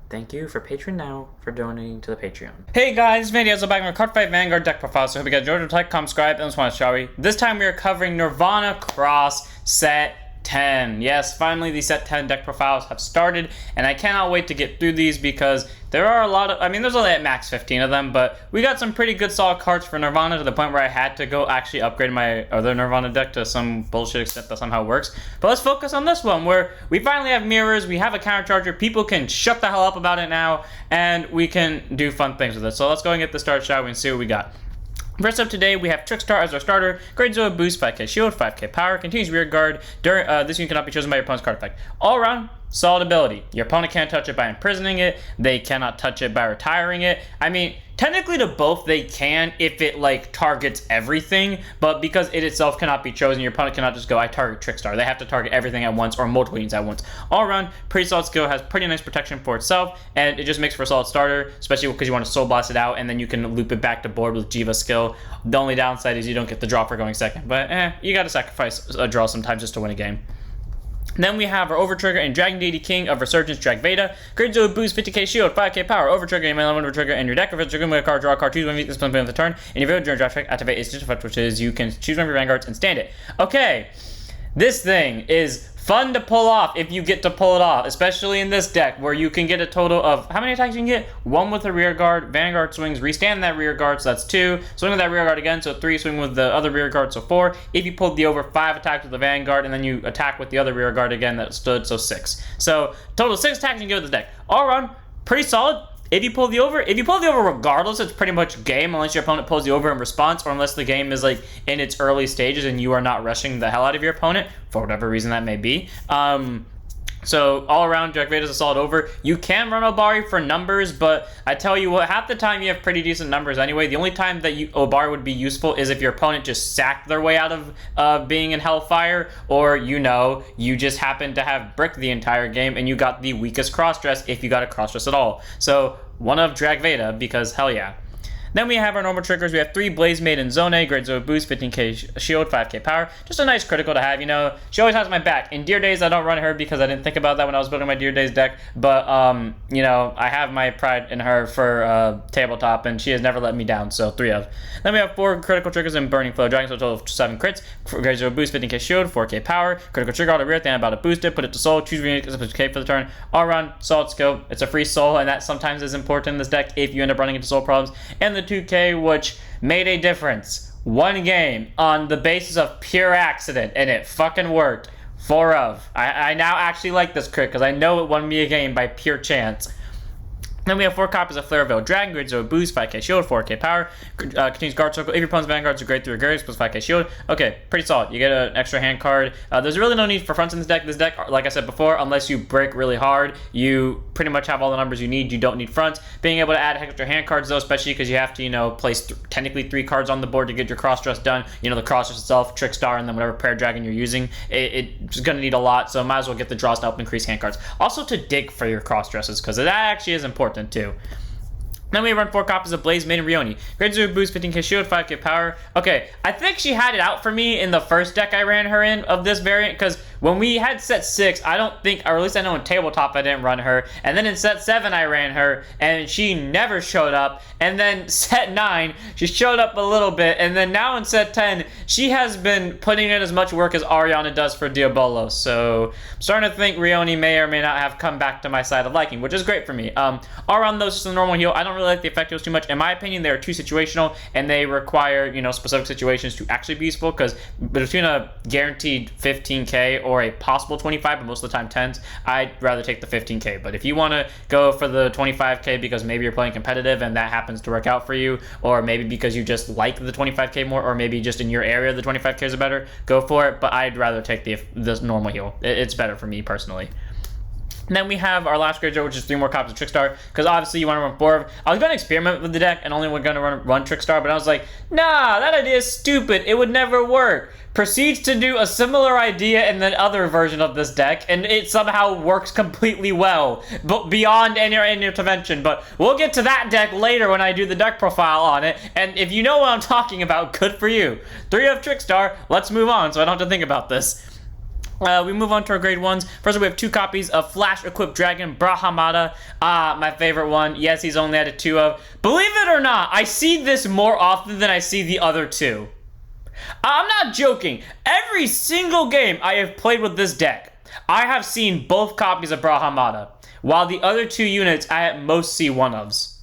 Thank you for Patreon now for donating to the Patreon. Hey guys, Vanguard back with Card Fight Vanguard deck profile. So hope you guys enjoyed. Like, comment, subscribe, and let's watch, shall we? This time we are covering Nirvana Cross Set 10. Yes, finally the Set 10 deck profiles have started, and I cannot wait to get through these because there are a lot of, there's only at max 15 of them, but we got some pretty good solid cards for Nirvana to the point where I had to go actually upgrade my other Nirvana deck to some bullshit extent that somehow works. But let's focus on this one where we finally have mirrors, we have a counter charger, people can shut the hell up about it now, and we can do fun things with it. So let's go and get the start, shall we, and see what we got. First up today, we have Trickstar as our starter. Grade 0 boost, 5k shield, 5k power, continues rear guard. During this unit cannot be chosen by your opponent's card effect. All around, solid ability. Your opponent can't touch it by imprisoning it. They cannot touch it by retiring it. Technically to both they can if it targets everything, but because it itself cannot be chosen, your opponent cannot just go, I target Trickstar. They have to target everything at once or multiple units at once. All around, pretty solid skill, has pretty nice protection for itself, and it just makes for a solid starter, especially because you want to soul blast it out and then you can loop it back to board with Jiva skill. The only downside is you don't get the draw for going second, but you gotta sacrifice a draw sometimes just to win a game. Then we have our Overtrigger and Dragon Deity King of Resurgence, Dragveda. Grade 0 boost, 50k shield, 5k power, Overtrigger, you may have Overtrigger in your deck. If it's a good card, draw a card, choose one of this of the turn, and if you have a draft effect, activate its effect, which is you can choose one of your Vanguards and stand it. Okay, this thing is fun to pull off if you get to pull it off, especially in this deck where you can get a total of, how many attacks you can get? 1 with a rear guard, Vanguard swings, restand that rear guard, so that's 2, swing with that rear guard again, so 3, swing with the other rear guard, so 4. If you pulled the over, 5 attacks with the Vanguard, and then you attack with the other rear guard again that stood, so 6. So total 6 attacks you can get with this deck. All around, pretty solid. If you pull the over regardless, it's pretty much game unless your opponent pulls the over in response or unless the game is in its early stages and you are not rushing the hell out of your opponent for whatever reason that may be. So all around, Dragveda is a solid over. You can run Obari for numbers, but I tell you what, half the time you have pretty decent numbers anyway. The only time that Obari would be useful is if your opponent just sacked their way out of being in Hellfire, or you just happen to have Brick the entire game and you got the weakest crossdress if you got a crossdress at all. So one of Dragveda, because hell yeah. Then we have our normal triggers. We have 3 Blaze Maiden Zone, grade 0 boost, 15k shield, 5k power. Just a nice critical to have, She always has my back. In Deer Days, I don't run her because I didn't think about that when I was building my Deer Days deck. But, I have my pride in her for tabletop, and she has never let me down, so 3 of. Then we have 4 critical triggers in Burning Flow Dragon, so a total of 7 crits. Grade 0 boost, 15k shield, 4k power. Critical trigger, auto rear, then about to boost it, put it to soul, choose your unit, K for the turn. All around, solid skill. It's a free soul, and that sometimes is important in this deck if you end up running into soul problems. And the 2k, which made a difference. 1 game on the basis of pure accident, and it fucking worked. 4 of. I now actually like this crit because I know it won me a game by pure chance. Then we have 4 copies of Flare Veil Dragon, grade 0 boost, 5k shield, 4k power, continues guard circle. If your opponent's Vanguards are grade 3 or greater, plus 5k shield. Okay, pretty solid. You get an extra hand card. There's really no need for fronts in this deck. This deck, like I said before, unless you break really hard, you pretty much have all the numbers you need. You don't need fronts. Being able to add extra hand cards though, especially because you have to, place technically 3 cards on the board to get your cross-dress done. The cross-dress itself, Trickstar, and then whatever pair dragon you're using. It's going to need a lot, so might as well get the draws to help increase hand cards. Also to dig for your cross-dresses, because that actually is important too. Then we run 4 copies of Blaze Maiden Rioni. Grade 0 boost, 15k shield, 5k power. Okay, I think she had it out for me in the first deck I ran her in of this variant, because when we had set 6, I don't think, or at least I know in tabletop I didn't run her, and then in set 7 I ran her, and she never showed up, and then set 9, she showed up a little bit, and then now in set 10, she has been putting in as much work as Ariana does for Diabolo, so I'm starting to think Rioni may or may not have come back to my side of liking, which is great for me. All around those, just a normal heal. I don't really like the effectives too much. In my opinion, they are too situational, and they require, specific situations to actually be useful, because between a guaranteed 15k or a possible 25, but most of the time 10s, I'd rather take the 15k. But if you want to go for the 25k because maybe you're playing competitive and that happens to work out for you, or maybe because you just like the 25k more, or maybe just in your area the 25k is better, go for it. But I'd rather take this normal heal. It's better for me personally. And then we have our last grade, which is 3 more copies of Trickstar, because obviously you want to run 4 of. I was going to experiment with the deck and only we're going to run Trickstar, but I was like, nah, that idea is stupid. It would never work. Proceeds to do a similar idea in the other version of this deck, and it somehow works completely well, but beyond any intervention. But we'll get to that deck later when I do the deck profile on it, and if you know what I'm talking about, good for you. 3 of Trickstar, let's move on so I don't have to think about this. We move on to our grade 1s. First, we have 2 copies of Flash Equipped Dragon Brahmada. My favorite one. Yes, he's only added 2 of. Believe it or not, I see this more often than I see the other 2. I'm not joking. Every single game I have played with this deck, I have seen both copies of Brahmada, while the other 2 units I at most see one ofs.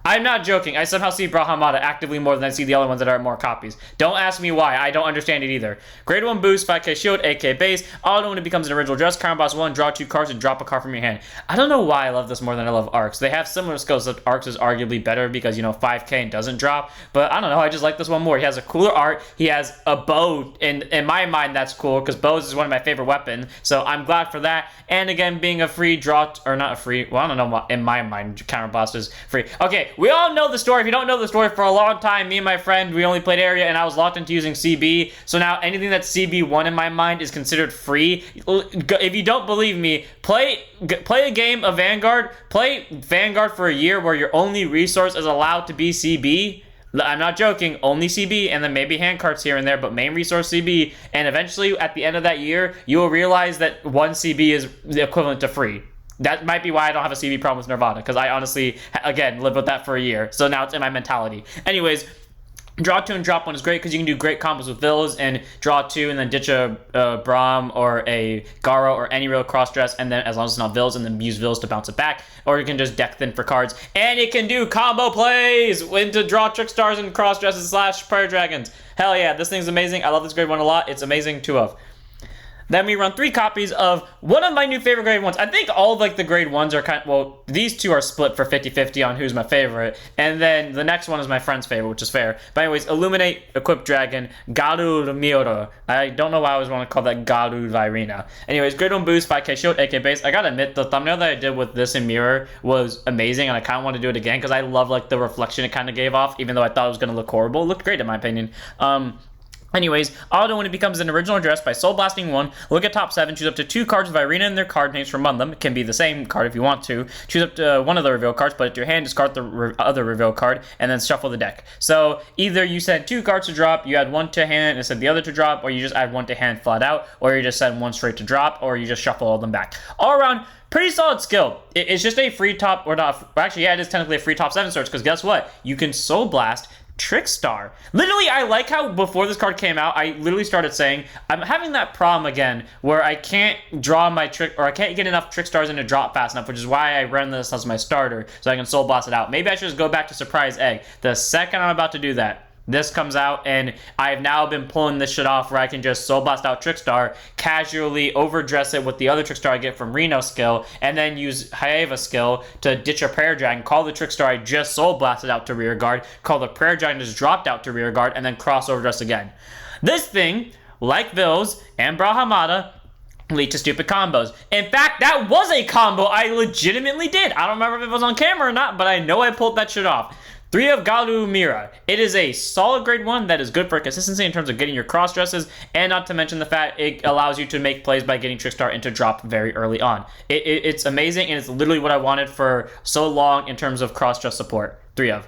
I'm not joking. I somehow see Brahmada actively more than I see the other ones that are more copies. Don't ask me why. I don't understand it either. Grade 1 boost, 5k shield, 8k base. Auto when it becomes an original dress. Counter boss 1, draw 2 cards and drop a card from your hand. I don't know why I love this more than I love Arcs. They have similar skills, but Arcs is arguably better because, 5k and doesn't drop. But I don't know. I just like this one more. He has a cooler art. He has a bow. And in my mind, that's cool because bows is one of my favorite weapons. So I'm glad for that. And again, being a free draw, or not a free, well, I don't know what, in my mind, counter boss is free. Okay, we all know the story. If you don't know the story, for a long time, me and my friend, we only played area and I was locked into using CB. So now anything that's CB1 in my mind is considered free. If you don't believe me, play a game of Vanguard. Play Vanguard for a year where your only resource is allowed to be CB. I'm not joking, only CB, and then maybe hand cards here and there, but main resource CB. And eventually, at the end of that year, you will realize that 1 CB is the equivalent to free. That might be why I don't have a CB problem with Nirvana, because I honestly, again, lived with that for a year. So now it's in my mentality. Anyways, draw 2 and drop 1 is great because you can do great combos with Vills and draw 2 and then ditch a Brahms or a Garo or any real cross-dress, and then as long as it's not Vills, and then use Vills to bounce it back. Or you can just deck thin for cards. And it can do combo plays into draw Trick Stars and cross-dresses / Prayer Dragons. Hell yeah, this thing's amazing. I love this grade 1 a lot. It's amazing 2 of. Then we run 3 copies of one of my new favorite grade 1s. I think all of the grade 1s are kind of, well, these 2 are split for 50-50 on who's my favorite. And then the next one is my friend's favorite, which is fair. But anyways, Illuminate, Equipped Dragon, Garu Miura. I don't know why I always want to call that Garu Virina. Anyways, grade 1 boost, 5k shield, 8k base. I gotta admit, the thumbnail that I did with this in Mirror was amazing, and I kind of want to do it again because I love the reflection it kind of gave off, even though I thought it was going to look horrible. It looked great in my opinion. Anyways, auto when it becomes an original address by Soul Blasting 1, look at top 7, choose up to 2 cards with Irina and their card names from among them. It can be the same card if you want to. Choose up to one of the reveal cards, put it to your hand, discard the other reveal card, and then shuffle the deck. So either you send 2 cards to drop, you add 1 to hand and send the other to drop, or you just add 1 to hand flat out, or you just send 1 straight to drop, or you just shuffle all of them back. All around, pretty solid skill. It's just a free top, or not, actually, yeah, it is technically a free top 7 search, because guess what? You can Soul Blast Trickstar. Literally, I like how before this card came out, I literally started saying, I'm having that problem again where I can't draw my trick, or I can't get enough Trickstars in a drop fast enough, which is why I run this as my starter, so I can Soul Blast it out. Maybe I should just go back to Surprise Egg. The second I'm about to do that, this comes out, and I've now been pulling this shit off where I can just Soul Blast out Trickstar, casually overdress it with the other Trickstar I get from Reno skill, and then use Haeva skill to ditch a Prayer Dragon, call the Trickstar I just Soul Blasted out to rear guard, call the Prayer Dragon just dropped out to rear guard, and then cross overdress again. This thing, like Vills and Brahmada, lead to stupid combos. In fact, that was a combo I legitimately did. I don't remember if it was on camera or not, but I know I pulled that shit off. 3 of Garu Mira. It is a solid grade 1 that is good for consistency in terms of getting your cross dresses, and not to mention the fact it allows you to make plays by getting Trickstar into drop very early on. It's amazing, and it's literally what I wanted for so long in terms of cross dress support. 3 of.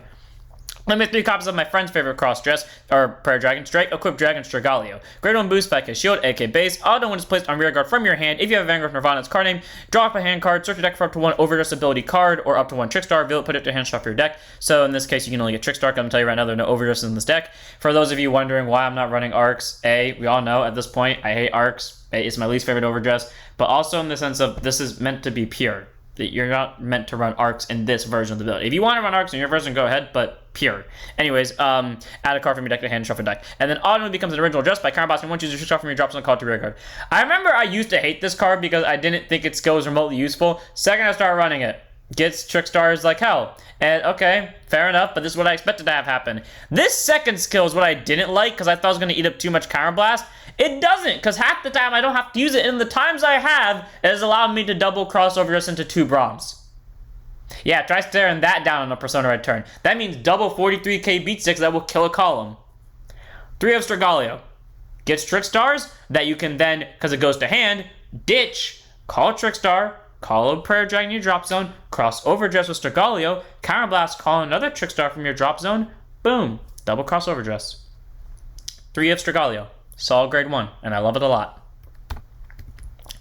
Let me have 3 copies of my friend's favorite cross-dress, or Prayer Dragon, Strike, Equipped Dragon, Stragalia. Grade 1 boost, 5k shield, 8k base. Auto when it's placed on rear guard from your hand. If you have a Vanguard Nirvana's card name, draw up a hand card, search your deck for up to 1 overdress ability card, or up to 1 Trickstar, reveal it, put it to hand, shuffle your deck. So in this case, you can only get Trickstar. I'm going to tell you right now, there are no overdresses in this deck. For those of you wondering why I'm not running Arcs, we all know at this point, I hate Arcs. It's my least favorite overdress, but also in the sense of this is meant to be pure. That you're not meant to run Arcs in this version of the build. If you want to run Arcs in your version, go ahead, but pure. Anyways, add a card from your deck to hand, shuffle deck. And then auto becomes an original address by counter boss, and once you use your shuffle from your drops on the card to rear guard. I remember I used to hate this card because I didn't think its skill was remotely useful. Second I started running it, gets Trickstars like hell. And okay, fair enough, but this is what I expected to have happen. This second skill is what I didn't like because I thought I was going to eat up too much counter blast. It doesn't, because half the time I don't have to use it, and the times I have, it has allowed me to double crossover just into 2 Brahms. Yeah, try staring that down on a Persona Red turn. That means double 43k beat sticks that will kill a column. 3 of Stragalia. Gets Trickstars that you can then, because it goes to hand, ditch, call Trickstar, call a Prayer Dragon in your drop zone, cross overdress with Stragalia, counterblast, call another Trickstar from your drop zone, boom, double cross overdress. 3 of Stragalia. Solid grade 1, and I love it a lot.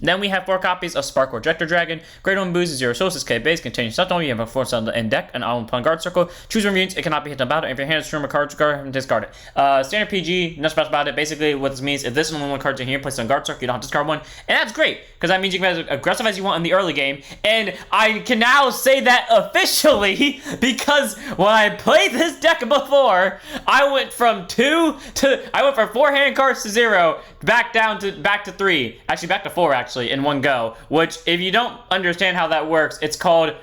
Then we have 4 copies of Spark Projector Dragon. Grade 1 boost, 0 sources, K base, continues Sentinel. You have a 4 Sentinel in deck, an Island Upon Guard Circle. Choose one units, it cannot be hit on battle. If your hand is stream a card, discard it. Standard PG, nothing special about it. Basically, what this means, if this is only one card's in here, place it on Guard Circle, you don't have to discard one. And that's great, because that means you can be as aggressive as you want in the early game. And I can now say that officially, because when I played this deck before, I went from 4 hand cards to 0, back to 3. Actually, back to 4, actually, in one go. Which, if you don't understand how that works, it's called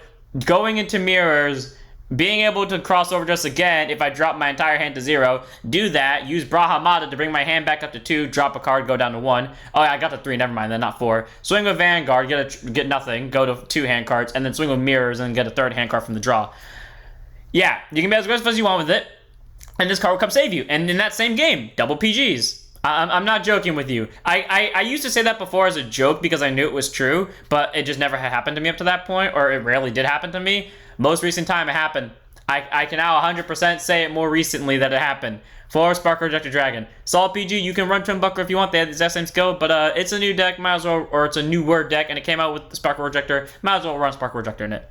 going into mirrors, being able to cross over just again if I drop my entire hand to 0. Do that, use Brahms to bring my hand back up to 2, drop a card, go down to 1. Oh, I got to 3, never mind, then not 4. Swing with Vanguard, get nothing, go to 2 hand cards, and then swing with mirrors and get a 3rd hand card from the draw. Yeah, you can be as aggressive as you want with it, and this card will come save you. And in that same game, double PGs. I'm not joking with you. I used to say that before as a joke because I knew it was true, but it just never had happened to me up to that point, or it rarely did happen to me. Most recent time it happened. I can now 100% say it more recently that it happened. 4 Spark Projector Dragon. Solid PG, you can run Twin Buckler if you want. They have the exact same skill, but it's a new deck, might as well, or it's a new word deck, and it came out with the Spark Projector. Might as well run Spark Projector in it.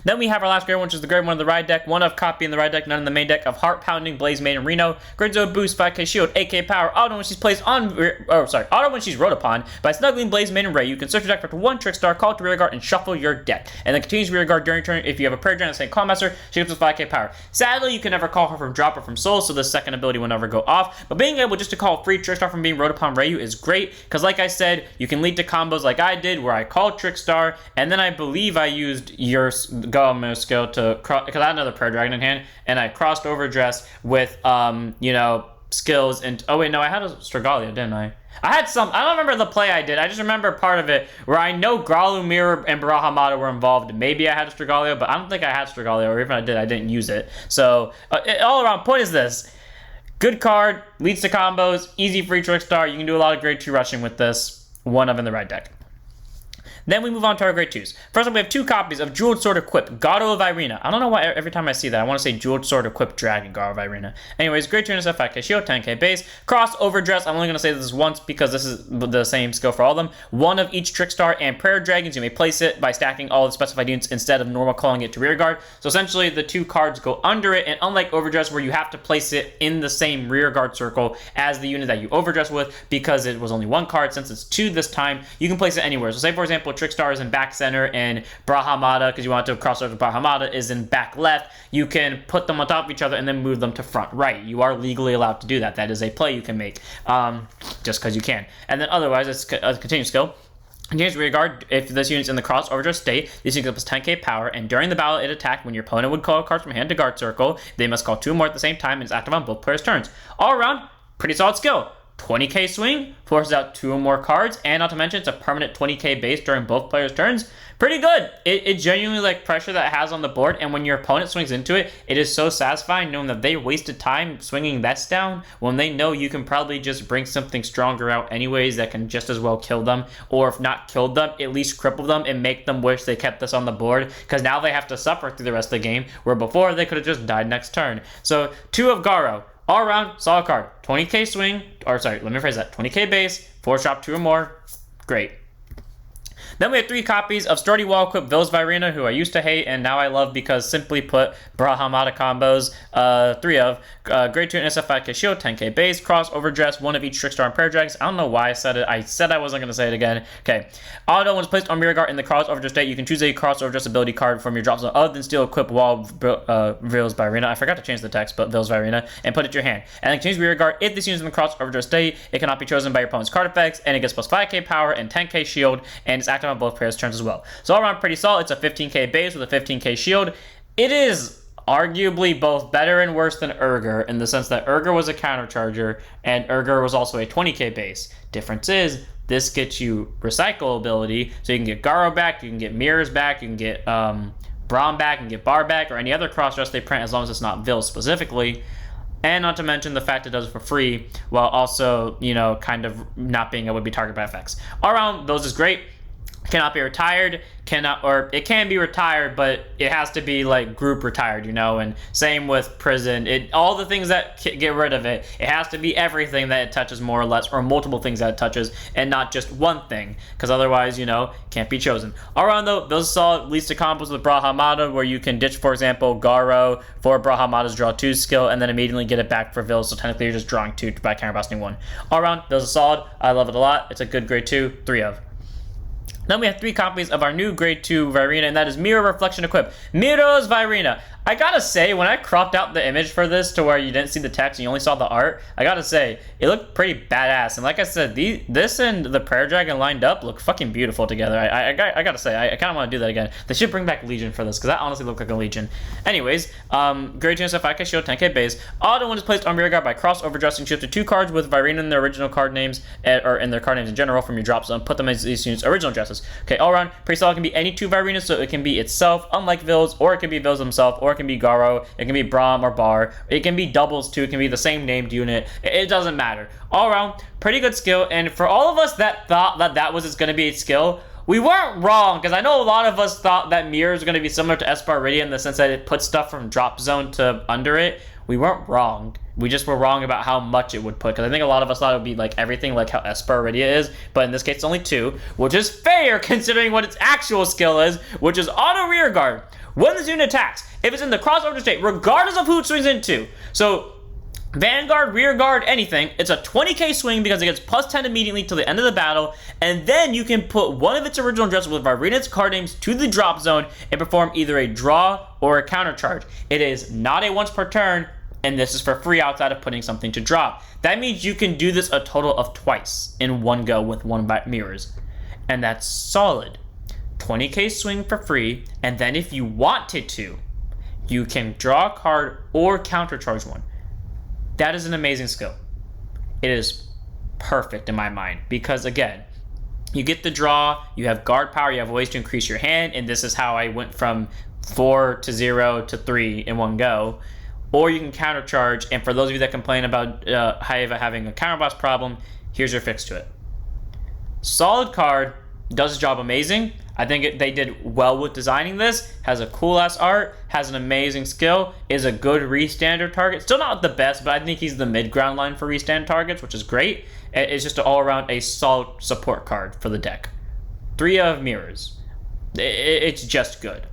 Then we have our last grade 1, which is the grade 1 of the ride deck. 1 of copy in the ride deck, none in the main deck of Heart Pounding, Blaze Maiden, Reno. Grade 0 boost, 5k shield, 8k power. Auto when she's placed on, auto when she's rode upon. By snuggling Blaze Maiden Ray, you can search your deck for up to 1 Trickstar, call it to rearguard, and shuffle your deck. And then continues rearguard during turn. If you have a Prayer Dragon and Saint Clawmaster, she gives us 5k power. Sadly, you can never call her from drop or from soul, so the second ability will never go off. But being able just to call free Trickstar from being rode upon Rayu is great, because like I said, you can lead to combos like I did, where I called Trickstar, and then I believe I used your Gomez skill to cross, because I had another Prayer Dragon in hand, and I crossed Overdress with skills, and oh wait, no, I had a Stragalia, didn't I? I had some, I don't remember the play I did, I just remember part of it where I know Gralu, Mirror, and Brahmada were involved. Maybe I had a Stragalia, but I don't think I had Stragalia, or even if I did, I didn't use it. So, all around, point is this. Good card, leads to combos, easy free Trickstar, you can do a lot of grade 2 rushing with this, 1 of in the right deck. Then we move on to our grade 2s. First up, we have 2 copies of Jeweled Sword Equipped, Gato of Irina. I don't know why every time I see that, I want to say Jeweled Sword Equipped Dragon, Gato of Irina. Anyways, grade 2 and 5k shield, 10k base. Cross Overdress, I'm only going to say this once because this is the same skill for all of them. 1 of each Trickstar and Prayer Dragons. You may place it by stacking all the specified units instead of normal calling it to rearguard. So essentially, the 2 cards go under it, and unlike Overdress, where you have to place it in the same rearguard circle as the unit that you overdress with, because it was only 1 card, since it's 2 this time, you can place it anywhere. So say, for example, Trickstar is in back center and Brahmada, because you want to cross over to Brahmada, is in back left. You can put them on top of each other and then move them to front right. You are legally allowed to do that. That is a play you can make, just because you can. And then otherwise, it's a continued skill. Continuous rearguard, if this unit's in the cross overdress state, this unit gets 10k power, and during the battle it attacked when your opponent would call a card from hand to guard circle. They must call 2 more at the same time, and it's active on both players' turns. All around, pretty solid skill. 20k swing, forces out 2 or more cards, and not to mention it's a permanent 20k base during both players' turns. Pretty good. It genuinely like pressure that it has on the board, and when your opponent swings into it, it is so satisfying knowing that they wasted time swinging this down when they know you can probably just bring something stronger out anyways that can just as well kill them, or if not kill them, at least cripple them and make them wish they kept this on the board, because now they have to suffer through the rest of the game, where before they could have just died next turn. So 2 of Garo. All around, solid card. 20k swing, or sorry, let me phrase that. 20k base, 4 drop 2 or more. Great. Then we have 3 copies of Sturdy Wall Equipped Vils Virina, who I used to hate and now I love because simply put, Brahmada combos. 3 of grade 2 and SF5k shield, 10k base, cross, overdress, 1 of each Trickstar and Prayer Dragons. I don't know why I said it. I said I wasn't going to say it again. Okay. Auto, when it's placed on rearguard in the cross overdress state, you can choose a cross overdress ability card from your drop zone other than Steel Equipped Wall Vils Virina. I forgot to change the text, but Vils Virina, and put it to your hand. And then continues rearguard. If this unit is in the cross overdress state, it cannot be chosen by your opponent's card effects, and it gets plus 5k power and 10k shield, and it's active on both players' turns as well. So all around pretty solid. It's a 15k base with a 15k shield. It is arguably both better and worse than Urger, in the sense that Urger was a countercharger and Urger was also a 20k base. Difference is, this gets you recycle ability, so you can get Garo back, you can get Mirrors back, you can get Brahm back, and get Bar back, or any other cross-dress they print, as long as it's not Vil specifically. And not to mention the fact it does it for free, while also, kind of not being able to be targeted by effects. All around, those is great. Cannot be retired, or it can be retired, but it has to be like group retired, and same with prison. All the things that get rid of it, it has to be everything that it touches more or less, or multiple things that it touches, and not just one thing, because otherwise, can't be chosen. All around though, those solid, leads to combos with Brahmada, where you can ditch, for example, Garo for Brahmada's draw 2 skill, and then immediately get it back for Vil, so technically you're just drawing 2 by counterblasting 1. All around, those are solid. I love it a lot. It's a good grade 2, 3 of. Then we have 3 copies of our new grade 2 Virina, and that is Mirror Reflection Equip. Miro's Virina. I gotta say, when I cropped out the image for this to where you didn't see the text and you only saw the art, I gotta say, it looked pretty badass. And like I said, this and the Prayer Dragon lined up look fucking beautiful together. I gotta say, I kind of want to do that again. They should bring back Legion for this, because that honestly looked like a Legion. Anyways, grade 2 5K shield, 10k base. Auto when is placed on rearguard by cross overdressing, shift to 2 cards with Virina in their original card names, or in their card names in general from your drop zone. Put them as these units' original addresses. Okay, all around, pretty solid. Can be any 2 Virinas, so it can be itself, unlike Vils, or it can be Vils himself, or it can be Garo, it can be Brahm or Bar, it can be doubles too, it can be the same named unit, it doesn't matter. All around, pretty good skill, and for all of us that thought that was going to be a skill, we weren't wrong, because I know a lot of us thought that Mirror is going to be similar to Esparidia in the sense that it puts stuff from drop zone to under it. We weren't wrong. We just were wrong about how much it would put, because I think a lot of us thought it would be like everything like how Esparidia is, but in this case it's only 2, which is fair considering what its actual skill is, which is auto rear guard. When this unit attacks, if it's in the crossover state, regardless of who it swings into, so Vanguard, rear guard, anything, it's a 20k swing because it gets plus 10 immediately till the end of the battle, and then you can put one of its original addresses with Virina's card names to the drop zone and perform either a draw or a counter charge. It is not a once per turn, and this is for free outside of putting something to drop. That means you can do this a total of twice in one go with 1 mirrors, and that's solid. 20k swing for free, and then if you wanted to, you can draw a card or countercharge one. That is an amazing skill. It is perfect in my mind, because again, you get the draw, you have guard power, you have ways to increase your hand, and this is how I went from 4 to 0 to 3 in one go. Or you can countercharge, and for those of you that complain about Haiva having a counterblast problem, here's your fix to it. Solid card, does its job amazing. I think they did well with designing this. Has a cool ass art, has an amazing skill, is a good restand target. Still not the best, but I think he's the mid-ground line for restand targets, which is great. It's just all around a solid support card for the deck. 3 of mirrors. It's just good.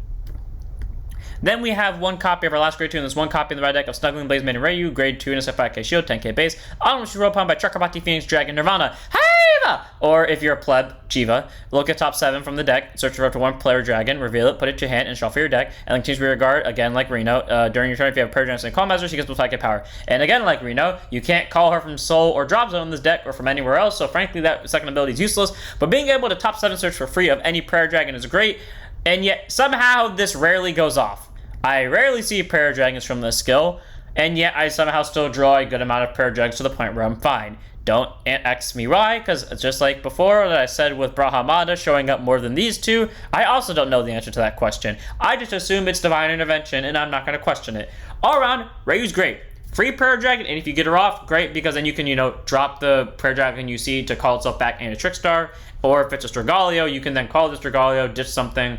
Then we have 1 copy of our last grade 2, and there's 1 copy in the right deck of Snuggling Blaze Maiden Ryu, grade 2 and a 5k shield, 10k base. Autumn Roll upon by Chakrabarti Phoenix Dragon Nirvana. Haiva! Or if you're a pleb, Jiva, look at top 7 from the deck, search for up to 1 player dragon, reveal it, put it to your hand, and shuffle your deck. And then change rear guard, again like Reno. During your turn, if you have Prayer Dragon and Call Master, she gets plus 5k power. And again like Reno, you can't call her from Soul or Drop Zone in this deck or from anywhere else, so frankly that second ability is useless. But being able to top 7 search for free of any Prayer Dragon is great, and yet somehow this rarely goes off. I rarely see Prayer Dragons from this skill, and yet I somehow still draw a good amount of Prayer Dragons to the point where I'm fine. Don't ask me why, because it's just like before that I said with Brahmada showing up more than these 2, I also don't know the answer to that question. I just assume it's Divine Intervention, and I'm not going to question it. All around, Ryu's great. Free Prayer Dragon, and if you get her off, great, because then you can, drop the Prayer Dragon you see to call itself back and a Trickstar, or if it's a Stragalia, you can then call the Stragalia, ditch something,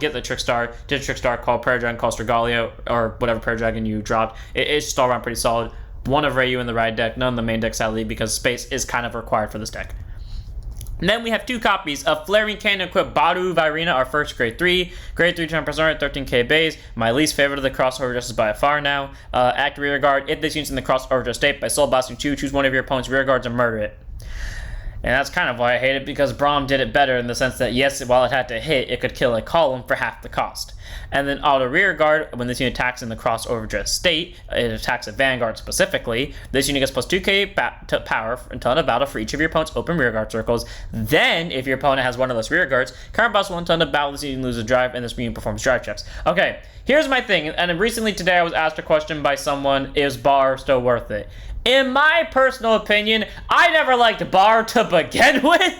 get the Trickstar, ditch Trickstar, call Prayer Dragon, call Stragalia, or whatever Prayer Dragon you dropped. It's just all around pretty solid. 1 of Ryu in the ride deck, none in the main deck sadly, because space is kind of required for this deck. And then we have 2 copies of Flaring Cannon equipped Baru Virina, our first grade 3. Grade 3 turn persona, 13k base. My least favorite of the crossover addresses by far now. Act rear guard. If this unit's in the crossover address state, by soul blasting 2, choose one of your opponent's rear guards and murder it. And that's kind of why I hate it, because Brahm did it better in the sense that, yes, while it had to hit, it could kill a column for half the cost. And then auto rear guard, when this unit attacks in the crossover dress state, it attacks a Vanguard specifically. This unit gets plus 2k power until end of battle for each of your opponent's open rear guard circles. Then, if your opponent has one of those rear guards, current boss will until end of battle, this unit loses drive, and this unit performs drive checks. Okay, here's my thing, and recently today I was asked a question by someone, is Bar still worth it? In my personal opinion, I never liked Bar to begin with.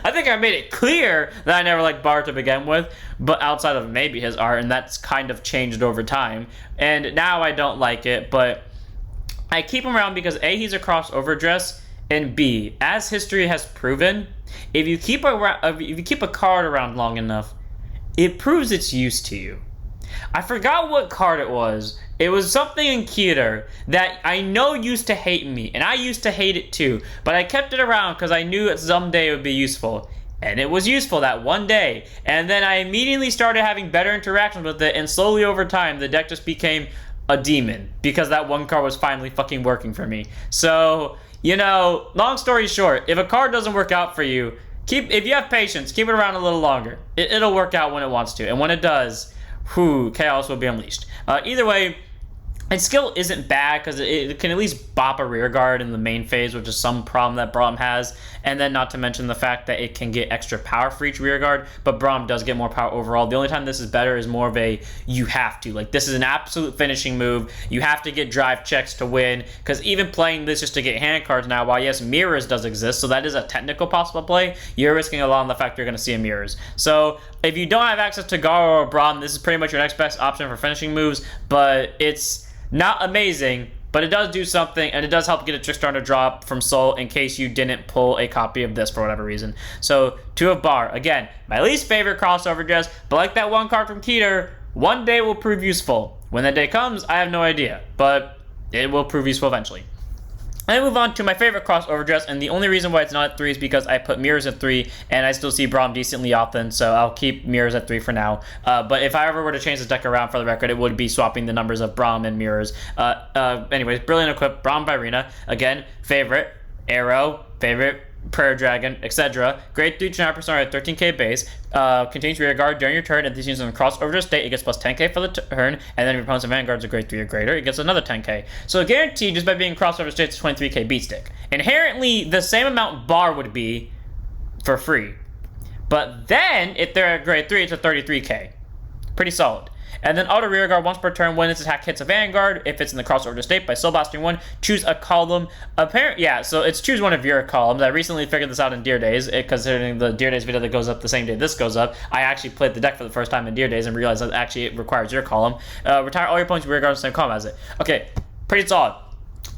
I think I made it clear that I never liked Bar to begin with, but outside of maybe his art, and that's kind of changed over time. And now I don't like it, but I keep him around because A, he's a crossover dress, and B, as history has proven, if you keep a card around long enough, it proves its use to you. I forgot what card it was. It was something in Keter that I know used to hate me, and I used to hate it too, but I kept it around because I knew that someday it would be useful. And it was useful that one day, and then I immediately started having better interactions with it, and slowly over time, the deck just became a demon, because that one card was finally fucking working for me. So, you know, long story short, if a card doesn't work out for you, if you have patience, keep it around a little longer. It'll work out when it wants to, and when it does, chaos will be unleashed. Either way, its skill isn't bad because it can at least bop a rear guard in the main phase, which is some problem that Brahms has. And then not to mention the fact that it can get extra power for each rear guard, but Brahms does get more power overall. The only time this is better is more of a you have to. Like, this is an absolute finishing move. You have to get drive checks to win, because even playing this just to get hand cards now, while yes, mirrors does exist, so that is a technical possible play, you're risking a lot on the fact you're going to see a mirrors. So if you don't have access to Garo or Brahm, this is pretty much your next best option for finishing moves, but it's not amazing, but it does do something, and it does help get a Trickstar to drop from Soul in case you didn't pull a copy of this for whatever reason. So, 2 of Bar. Again, my least favorite crossover dress, but like that one card from Keter, one day will prove useful. When that day comes, I have no idea, but it will prove useful eventually. And I move on to my favorite crossover dress, and the only reason why it's not at 3 is because I put mirrors at 3, and I still see Brahm decently often, so I'll keep mirrors at 3 for now. But if I ever were to change this deck around, for the record, it would be swapping the numbers of Brahm and mirrors. Anyways, brilliant equip, Brahm Virina, again, favorite, Arrow, favorite, Prayer Dragon, etc. Grade 3 Generic Persona at 13k base. Continues rear guard during your turn. If this uses in crossover to state, it gets plus 10k for the turn. And then if your opponent's Vanguard's a grade 3 or greater, it gets another 10k. So guaranteed just by being crossover state, it's 23k beat stick. Inherently, the same amount Bar would be for free. But then, if they're at grade 3, it's a 33k. Pretty solid. And then auto rear guard once per turn when its attack hits a Vanguard. If it's in the crossover state by Soul Blasting 1, choose a column. So it's choose one of your columns. I recently figured this out in Deer Days, considering the Deer Days video that goes up the same day this goes up. I actually played the deck for the first time in Deer Days and realized that actually it requires your column. Retire all your opponent's rear guard in the same column as it. Okay, pretty solid.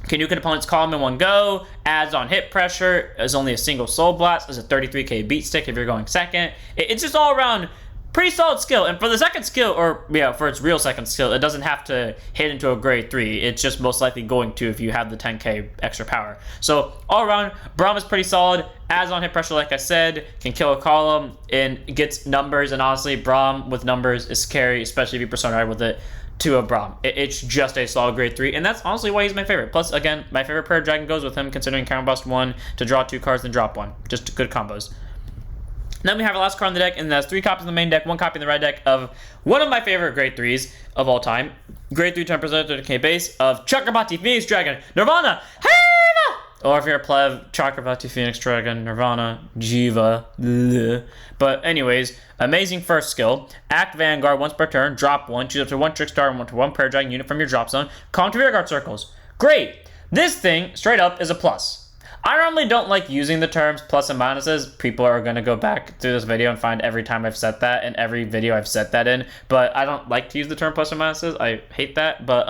Can nuke an opponent's column in one go, adds on hit pressure, is only a single Soul Blast, is a 33k beat stick if you're going second. It's just all around pretty solid skill, and for the second skill, for its real second skill, it doesn't have to hit into a grade 3. It's just most likely going to if you have the 10k extra power. So all around, Brahm is pretty solid, adds on hit pressure like I said, can kill a column, and gets numbers, and honestly, Brahm with numbers is scary, especially if you persona ride with it to a Brahm. It's just a solid grade 3, and that's honestly why he's my favorite. Plus, again, my favorite Prayer Dragon goes with him, considering Counterblast 1 to draw 2 cards and drop 1. Just good combos. Then we have our last card in the deck, and that's 3 copies in the main deck, 1 copy in the red deck of one of my favorite grade 3s of all time. Grade 3 10% 30k base of Chakrabarti Phoenix Dragon, Nirvana, Heva! Or if you're a pleb, Chakrabarti Phoenix Dragon, Nirvana, Jiva. Bleh. But anyways, amazing first skill. Act Vanguard once per turn, drop 1, choose up to 1 Trickstar and 1 to 1 Prayer Dragon unit from your drop zone. Calm to rear guard circles. Great! This thing, straight up, is a plus. I normally don't like using the terms plus and minuses. People are going to go back through this video and find every time I've said that and every video I've said that in. But I don't like to use the term plus and minuses. I hate that. But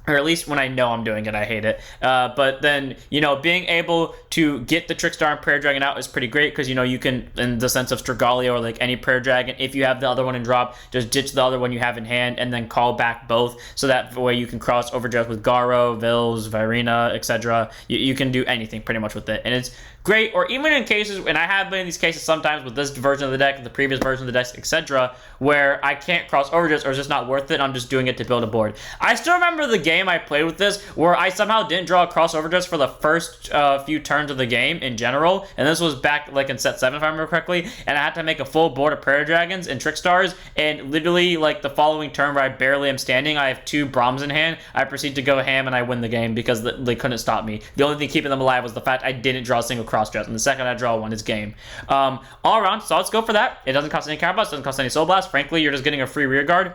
or at least when I know I'm doing it, I hate it. But then, being able to get the Trickstar and Prayer Dragon out is pretty great because, you can, in the sense of Stragalia or like any Prayer Dragon, if you have the other one in drop, just ditch the other one you have in hand and then call back both. So that way you can cross Overdress with Garo, Vils, Virina, etc. You can do anything pretty much with it. And it's great, or even in cases, and I have been in these cases sometimes with this version of the deck, the previous version of the deck, etc., where I can't cross Overdress or it's just not worth it, I'm just doing it to build a board. I still remember the game I played with this where I somehow didn't draw a cross Overdress for the first few turns of the game in general, and this was back like in set 7 if I remember correctly, and I had to make a full board of Prayer Dragons and Trickstars, and literally like the following turn where I barely am standing, I have 2 Brahms in hand, I proceed to go ham and I win the game because they couldn't stop me. The only thing keeping them alive was the fact I didn't draw a single cross dress, and the second I draw one, it's game. All around, solid skill for that. It doesn't cost any Counterblast, doesn't cost any Soul Blast. Frankly, you're just getting a free rear guard.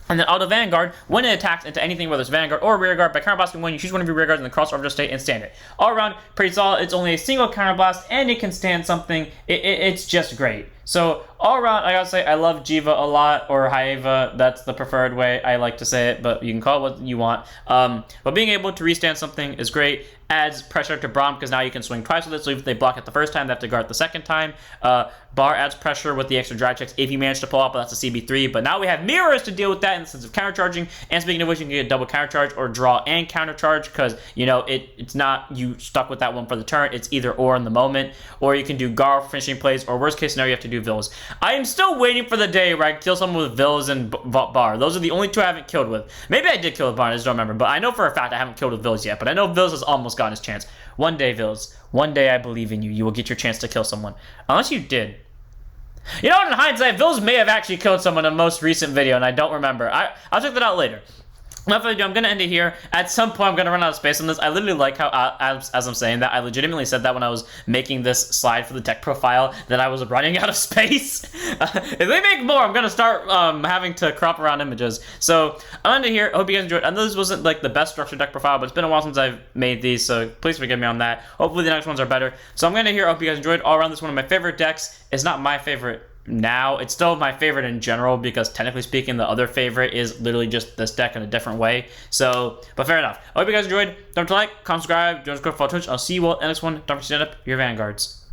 And then auto Vanguard, when it attacks into anything, whether it's Vanguard or rear guard, by counterblasting 1, you choose one of your rear guards in the crossover state and stand it. All around, pretty solid. It's only a single counterblast, and it can stand something. It's just great. So all around, I gotta say, I love Jiva a lot, or Haiva. That's the preferred way I like to say it, but you can call it what you want. But being able to restand something is great. Adds pressure to Brahms because now you can swing twice with it. So if they block it the first time, they have to guard the second time. Bar adds pressure with the extra drive checks if you manage to pull out, but that's a CB3. But now we have mirrors to deal with that in the sense of countercharging. And speaking of which, you can get double countercharge or draw and countercharge because, you know, it's not you stuck with that one for the turn. It's either or in the moment. Or you can do Gar for finishing plays, or worst case scenario, you have to do Vills. I am still waiting for the day where I can kill someone with Vills and Bar. Those are the only two I haven't killed with. Maybe I did kill with Bar, I just don't remember. But I know for a fact I haven't killed with Vills yet. But I know Vills has almost gotten his chance. One day, Vills. One day I believe in you. You will get your chance to kill someone. Unless you did. You know, in hindsight, Vills may have actually killed someone in the most recent video, and I don't remember. I'll check that out later. Enough of the video, I'm going to end it here. At some point, I'm going to run out of space on this. I literally like how, as I'm saying that, I legitimately said that when I was making this slide for the deck profile, that I was running out of space. If they make more, I'm going to start having to crop around images. So, I'm end it here. I hope you guys enjoyed. I know this wasn't like the best structured deck profile, but it's been a while since I've made these, so please forgive me on that. Hopefully the next ones are better. So, I'm going to end it here. I hope you guys enjoyed. All around, this one of my favorite decks. It's not my favorite now. It's still my favorite in general because technically speaking, the other favorite is literally just this deck in a different way. So, but fair enough. I hope you guys enjoyed. Don't forget to like, comment, subscribe, join us, follow Twitch. I'll see you all in the next one. Don't forget to stand up your Vanguards.